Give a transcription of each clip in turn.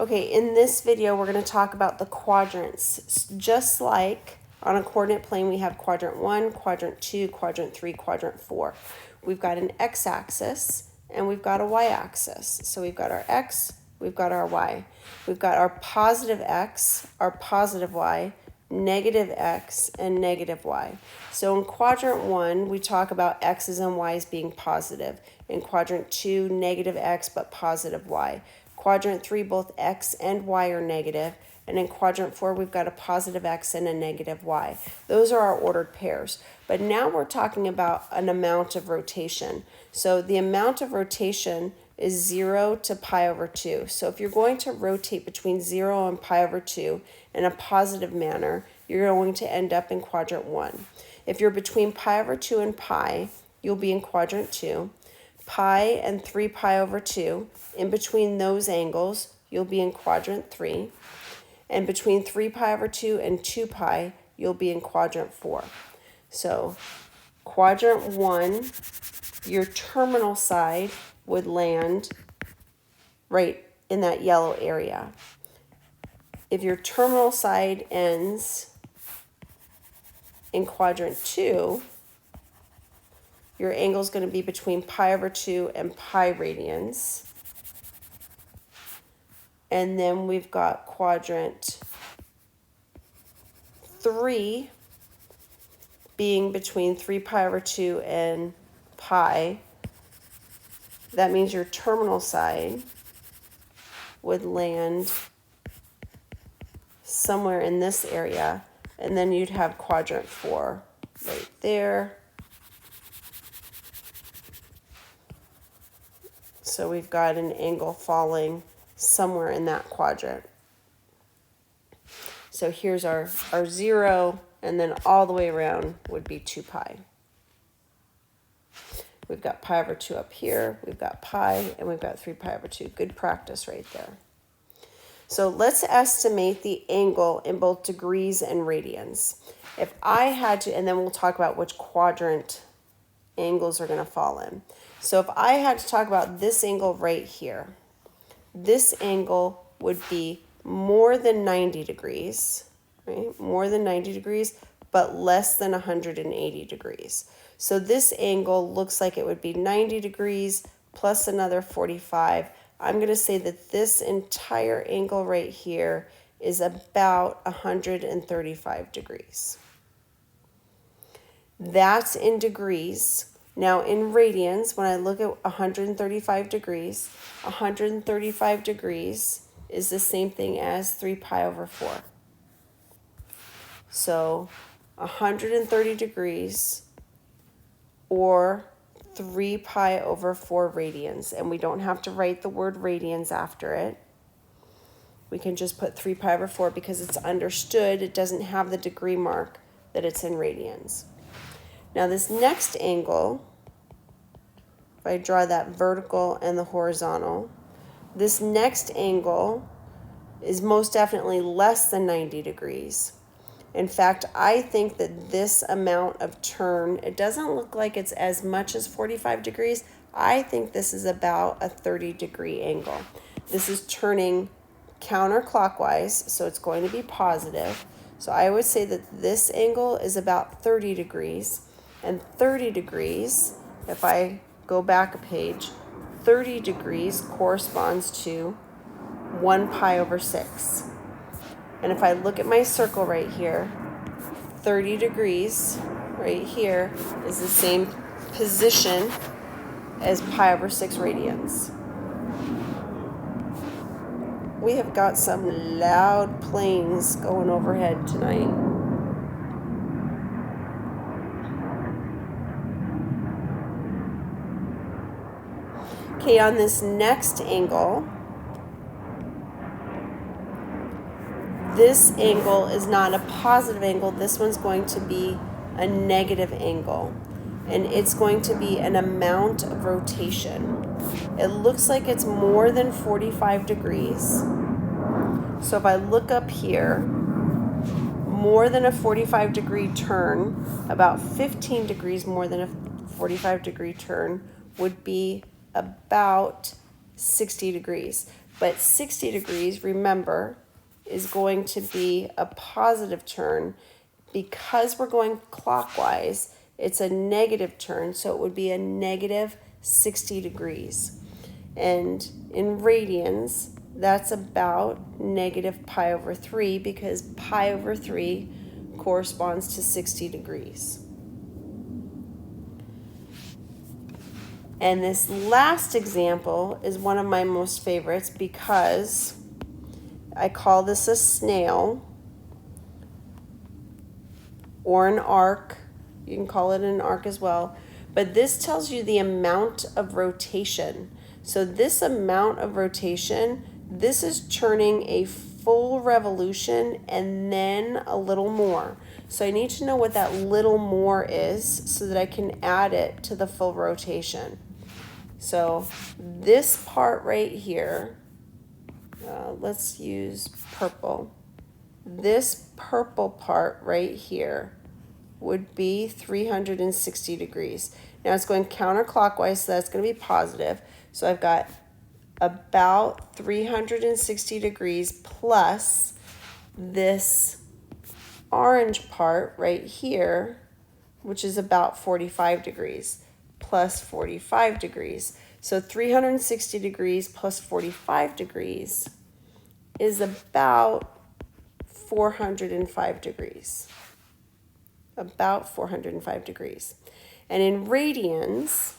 Okay, in this video, we're going to talk about the quadrants. Just like on a coordinate plane, we have quadrant 1, quadrant 2, quadrant 3, quadrant 4. We've got an x-axis and we've got a y-axis. So we've got our x, we've got our y. We've got our positive x, our positive y, negative x, and negative y. So in quadrant 1, we talk about x's and y's being positive. In quadrant 2, negative x but positive y. Quadrant 3, both x and y are negative. And in quadrant 4, we've got a positive x and a negative y. Those are our ordered pairs. But now we're talking about an amount of rotation. So the amount of rotation is 0 to pi over 2. So if you're going to rotate between 0 and pi over 2 in a positive manner, you're going to end up in quadrant 1. If you're between pi over 2 and pi, you'll be in quadrant 2. Pi and 3 pi over 2, in between those angles, you'll be in quadrant 3. And between 3 pi over 2 and 2 pi, you'll be in quadrant 4. So quadrant 1, your terminal side would land right in that yellow area. If your terminal side ends in quadrant 2, your angle is going to be between pi over 2 and pi radians. And then we've got quadrant 3 being between 3 pi over 2 and pi. That means your terminal side would land somewhere in this area. And then you'd have quadrant 4 right there. So we've got an angle falling somewhere in that quadrant. So here's our 0, and then all the way around would be 2 pi. We've got pi over 2 up here, we've got pi, and we've got 3 pi over 2. Good practice right there. So let's estimate the angle in both degrees and radians. If I had to, and then we'll talk about which quadrant angles are going to fall in. So if I had to talk about this angle right here, this angle would be more than 90 degrees, right? More than 90 degrees, but less than 180 degrees. So this angle looks like it would be 90 degrees plus another 45. I'm going to say that this entire angle right here is about 135 degrees. That's in degrees. Now in radians, when I look at 135 degrees is the same thing as 3 pi over 4. So 130 degrees or 3 pi over 4 radians. And we don't have to write the word radians after it. We can just put 3 pi over 4 because it's understood. It doesn't have the degree mark that it's in radians. Now this next angle, if I draw that vertical and the horizontal, this next angle is most definitely less than 90 degrees. In fact, I think that this amount of turn, it doesn't look like it's as much as 45 degrees. I think this is about a 30-degree angle. This is turning counterclockwise, so it's going to be positive. So I would say that this angle is about 30 degrees. And 30 degrees, if I go back a page, 30 degrees corresponds to 1 pi over 6. And if I look at my circle right here, 30 degrees right here is the same position as pi over 6 radians. We have got some loud planes going overhead tonight. Okay, on this next angle, this angle is not a positive angle. This one's going to be a negative angle, and it's going to be an amount of rotation. It looks like it's more than 45 degrees. So if I look up here, more than a 45-degree turn, about 15 degrees more than a 45-degree turn would be about 60 degrees. But 60 degrees, remember, is going to be a positive turn. Because we're going clockwise, it's a negative turn, so it would be a negative 60 degrees. And in radians, that's about negative pi over 3, because pi over 3 corresponds to 60 degrees. And this last example is one of my most favorites because I call this a snail or an arc. You can call it an arc as well. But this tells you the amount of rotation. So this amount of rotation, this is turning a full revolution and then a little more. So I need to know what that little more is so that I can add it to the full rotation. So this part right here, let's use purple. This purple part right here would be 360 degrees. Now it's going counterclockwise, so that's going to be positive. So I've got about 360 degrees plus this orange part right here, which is about 45 degrees, plus 45 degrees. So 360 degrees plus 45 degrees is about 405 degrees. About 405 degrees. And in radians,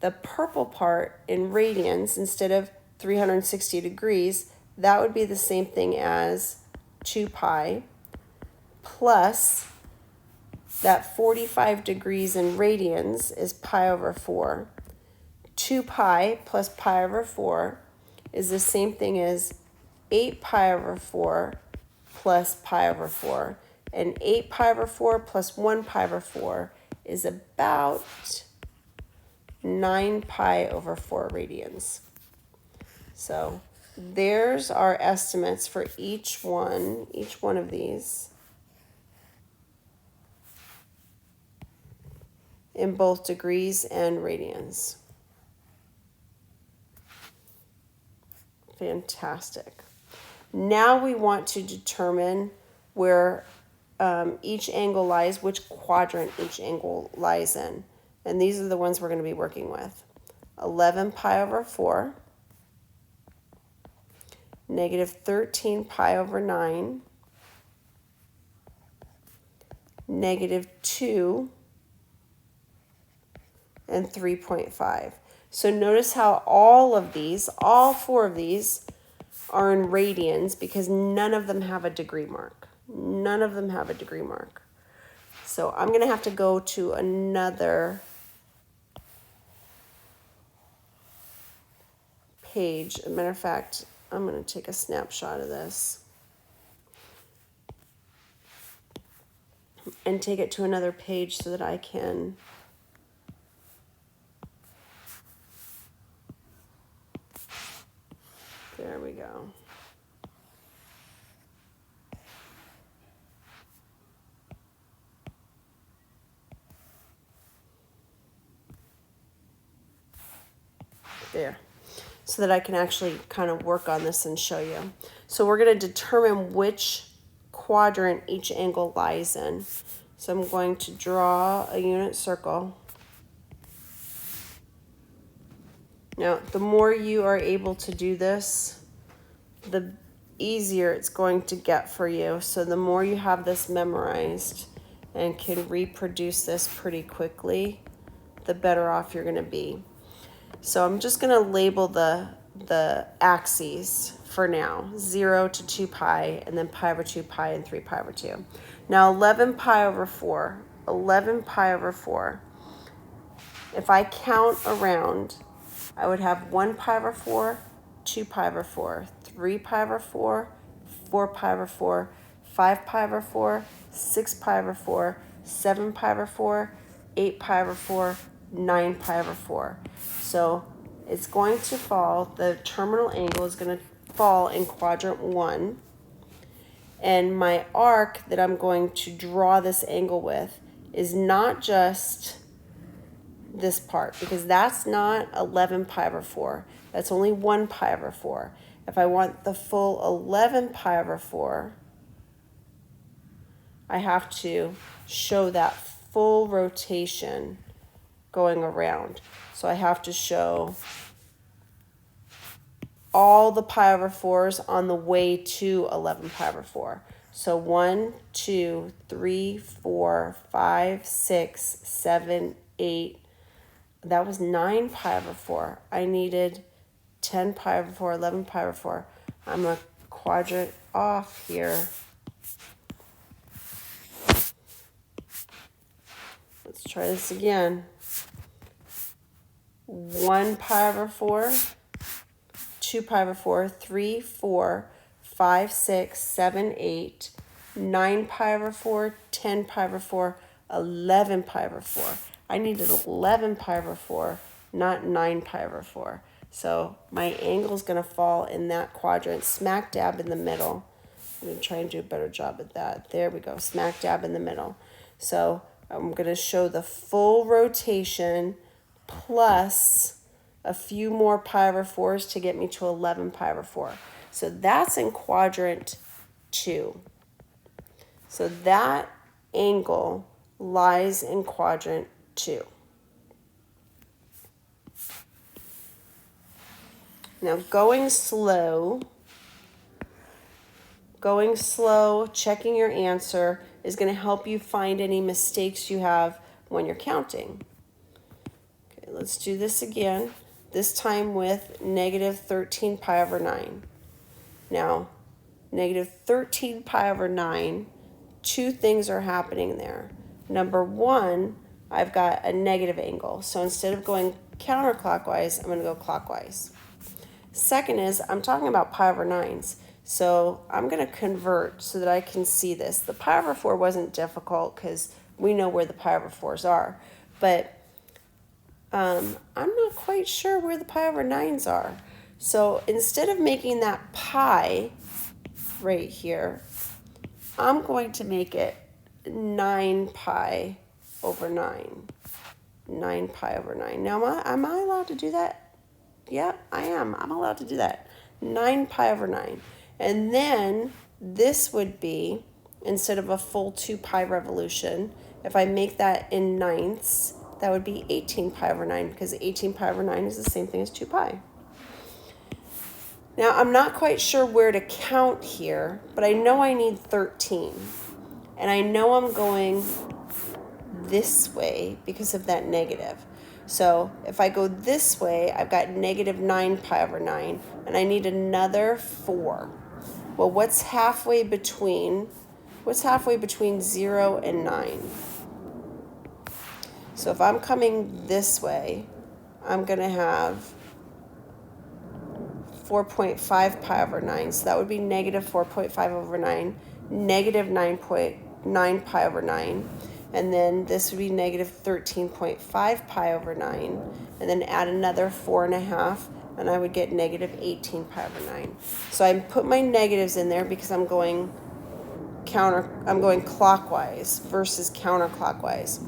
the purple part in radians, instead of 360 degrees, that would be the same thing as 2 pi plus that 45 degrees in radians is pi over 4. 2 pi plus pi over 4 is the same thing as 8 pi over 4 plus pi over 4. And 8 pi over 4 plus 1 pi over 4 is about 9 pi over 4 radians. So there's our estimates for each one of these in both degrees and radians. Fantastic. Now we want to determine where each angle lies, which quadrant each angle lies in. And these are the ones we're going to be working with. 11 pi over 4, negative 13 pi over 9, negative 2, and 3.5. So notice how all 4 of these are in radians because none of them have a degree mark. None of them have a degree mark. So I'm going to have to go to another page. As a matter of fact, I'm going to take a snapshot of this and take it to another page so that I can there we go. There. So that I can actually kind of work on this and show you. So we're going to determine which quadrant each angle lies in. So I'm going to draw a unit circle. Now, the more you are able to do this, the easier it's going to get for you. So the more you have this memorized and can reproduce this pretty quickly, the better off you're going to be. So I'm just going to label the axes for now, 0 to 2 pi, and then pi over 2 pi and 3 pi over 2. Now 11 pi over 4, 11 pi over 4. If I count around, I would have 1 pi over 4, 2 pi over 4, 3 pi over 4, 4 pi over 4, 5 pi over 4, 6 pi over 4, 7 pi over 4, 8 pi over 4, 9 pi over 4. So it's going to fall, the terminal angle is going to fall in quadrant 1. And my arc that I'm going to draw this angle with is not just this part, because that's not 11 pi over 4. That's only 1 pi over 4. If I want the full 11 pi over 4, I have to show that full rotation going around. So I have to show all the pi over 4s on the way to 11 pi over 4. So 1, 2, 3, 4, 5, 6, 7, 8. That was 9 pi over 4. I needed 10 pi over 4, 11 pi over 4. I'm going to quadrant off here. Let's try this again. 1 pi over 4, 2 pi over 4, 3, 4, 5, 6, 7, 8, 9 pi over 4, 10 pi over 4, 11 pi over 4. I needed 11 pi over 4, not 9 pi over 4. So my angle is going to fall in that quadrant, smack dab in the middle. I'm going to try and do a better job at that. There we go, smack dab in the middle. So I'm going to show the full rotation plus a few more pi over 4s to get me to 11 pi over 4. So that's in quadrant 2. So that angle lies in quadrant 2. Now going slow, checking your answer is going to help you find any mistakes you have when you're counting. Okay, let's do this again, this time with negative 13 pi over 9. Now, negative 13 pi over 9, two things are happening there. Number one, I've got a negative angle. So instead of going counterclockwise, I'm going to go clockwise. Second is, I'm talking about pi over 9s. So I'm going to convert so that I can see this. The pi over 4 wasn't difficult because we know where the pi over 4s are. But I'm not quite sure where the pi over 9s are. So instead of making that pi right here, I'm going to make it 9 pi over 9. 9 pi over 9. Now, am I allowed to do that? Yeah, I am. I'm allowed to do that. 9 pi over 9. And then this would be, instead of a full 2 pi revolution, if I make that in ninths, that would be 18 pi over 9, because 18 pi over 9 is the same thing as 2 pi. Now, I'm not quite sure where to count here, but I know I need 13. And I know I'm going this way because of that negative. So if I go this way, I've got negative 9 pi over 9, and I need another 4. Well, what's halfway between 0 and 9? So if I'm coming this way, I'm going to have 4.5 pi over 9. So that would be negative 4.5 over 9, negative 9.9 pi over 9. And then this would be negative 13.5 pi over 9. And then add another 4.5, and I would get negative 18 pi over 9. So I put my negatives in there because I'm going clockwise versus counterclockwise.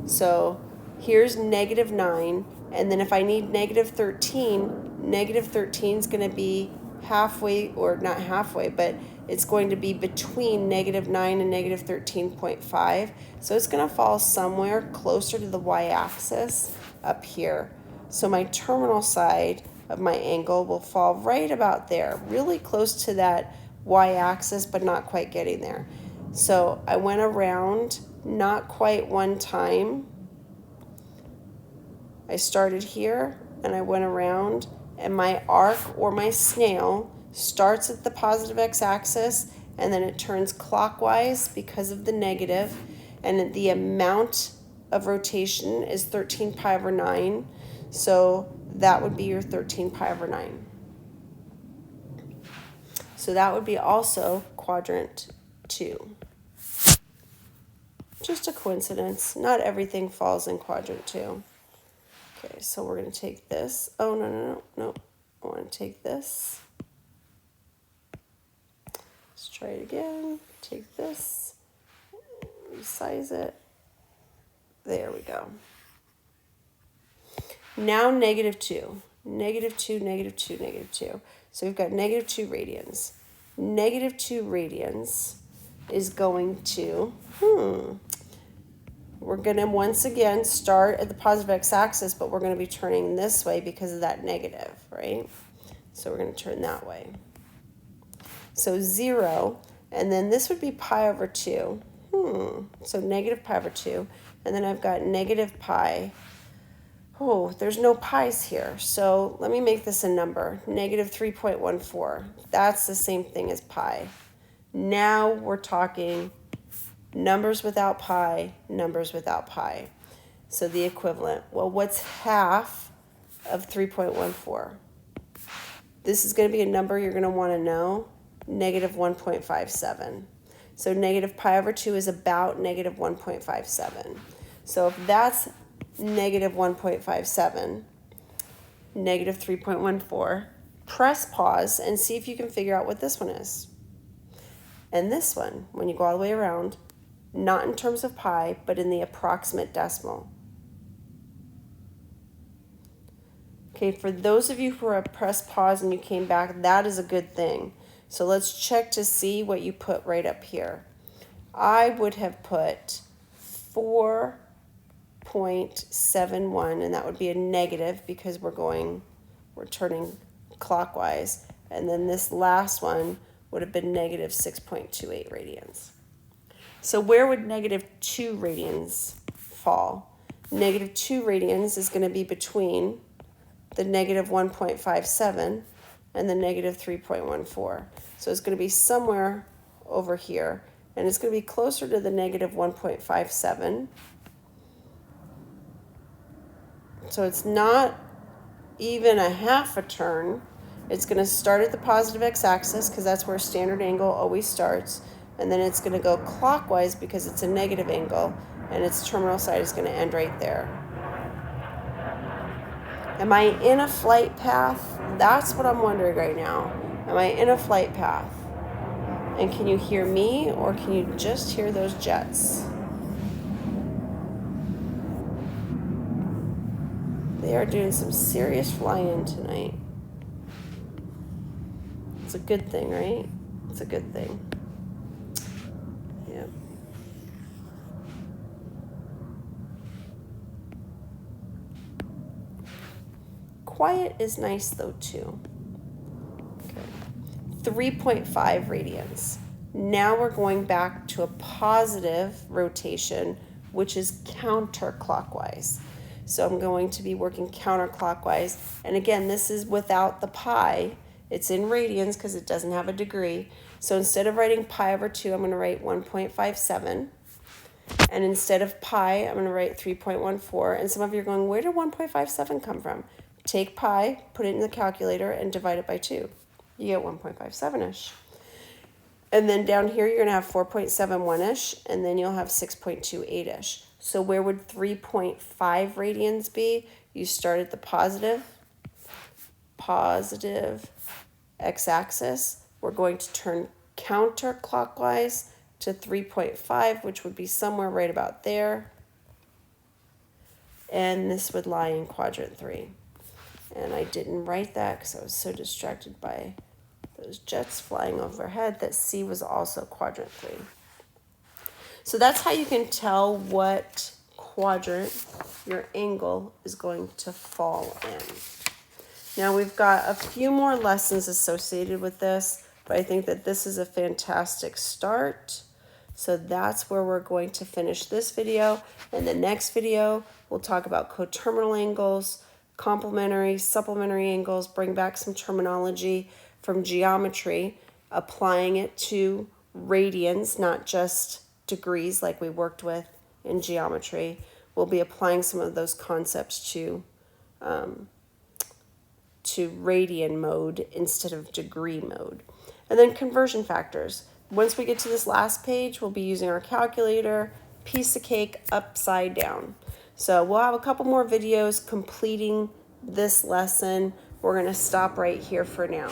So here's negative 9, and then if I need negative 13, negative 13 is going to be halfway, or not halfway, but it's going to be between negative 9 and negative 13.5. So it's going to fall somewhere closer to the y-axis up here. So my terminal side of my angle will fall right about there, really close to that y-axis, but not quite getting there. So I went around not quite one time. I started here and I went around, and my arc, or my snail, starts at the positive x-axis and then it turns clockwise because of the negative, and the amount of rotation is 13 pi over 9. So that would be your 13 pi over 9. So that would be also quadrant 2. Just a coincidence. Not everything falls in quadrant 2. Okay, so we're going to take this. Oh, no. I want to take this. Let's try it again. Take this. Resize it. There we go. Now negative 2. Negative 2, negative 2, negative 2. So we've got negative 2 radians. Negative 2 radians is going to, we're going to once again start at the positive x-axis, but we're going to be turning this way because of that negative, right? So we're going to turn that way. So 0, and then this would be pi over 2. So negative pi over 2, and then I've got negative pi. Oh, there's no pi's here, so let me make this a number. Negative 3.14. That's the same thing as pi. Now we're talking numbers without pi, numbers without pi. So the equivalent. Well, what's half of 3.14? This is going to be a number you're going to want to know. Negative 1.57. So negative pi over 2 is about negative 1.57. So if that's negative 1.57, negative 3.14, press pause and see if you can figure out what this one is. And this one, when you go all the way around, not in terms of pi, but in the approximate decimal. Okay, for those of you who are press pause and you came back, that is a good thing. So let's check to see what you put right up here. I would have put 4.71, and that would be a negative because we're turning clockwise. And then this last one would have been negative 6.28 radians. So where would negative 2 radians fall? Negative 2 radians is going to be between the negative 1.57 and the negative 3.14. So it's going to be somewhere over here, and it's going to be closer to the negative 1.57. So it's not even a half a turn. It's going to start at the positive x-axis because that's where standard angle always starts, and then it's going to go clockwise because it's a negative angle, and its terminal side is going to end right there. Am I in a flight path? That's what I'm wondering right now. Am I in a flight path? And can you hear me, or can you just hear those jets? They are doing some serious flying tonight. It's a good thing, right? It's a good thing. Yeah. Quiet is nice though too. Okay. 3.5 radians. Now we're going back to a positive rotation, which is counterclockwise. So I'm going to be working counterclockwise. And again, this is without the pi. It's in radians because it doesn't have a degree. So instead of writing pi over 2, I'm going to write 1.57. And instead of pi, I'm going to write 3.14. And some of you are going, where did 1.57 come from? Take pi, put it in the calculator, and divide it by 2. You get 1.57-ish. And then down here, you're going to have 4.71-ish, and then you'll have 6.28-ish. So where would 3.5 radians be? You start at the positive x-axis. We're going to turn counterclockwise to 3.5, which would be somewhere right about there. And this would lie in quadrant 3. And I didn't write that because I was so distracted by those jets flying overhead that C was also quadrant 3. So that's how you can tell what quadrant your angle is going to fall in. Now we've got a few more lessons associated with this, but I think that this is a fantastic start. So that's where we're going to finish this video. In the next video, we'll talk about coterminal angles, complementary, supplementary angles, bring back some terminology from geometry, applying it to radians, not just degrees like we worked with in geometry. We'll be applying some of those concepts to radian mode instead of degree mode. And then conversion factors. Once we get to this last page, we'll be using our calculator, piece of cake, upside down. So we'll have a couple more videos completing this lesson. We're going to stop right here for now.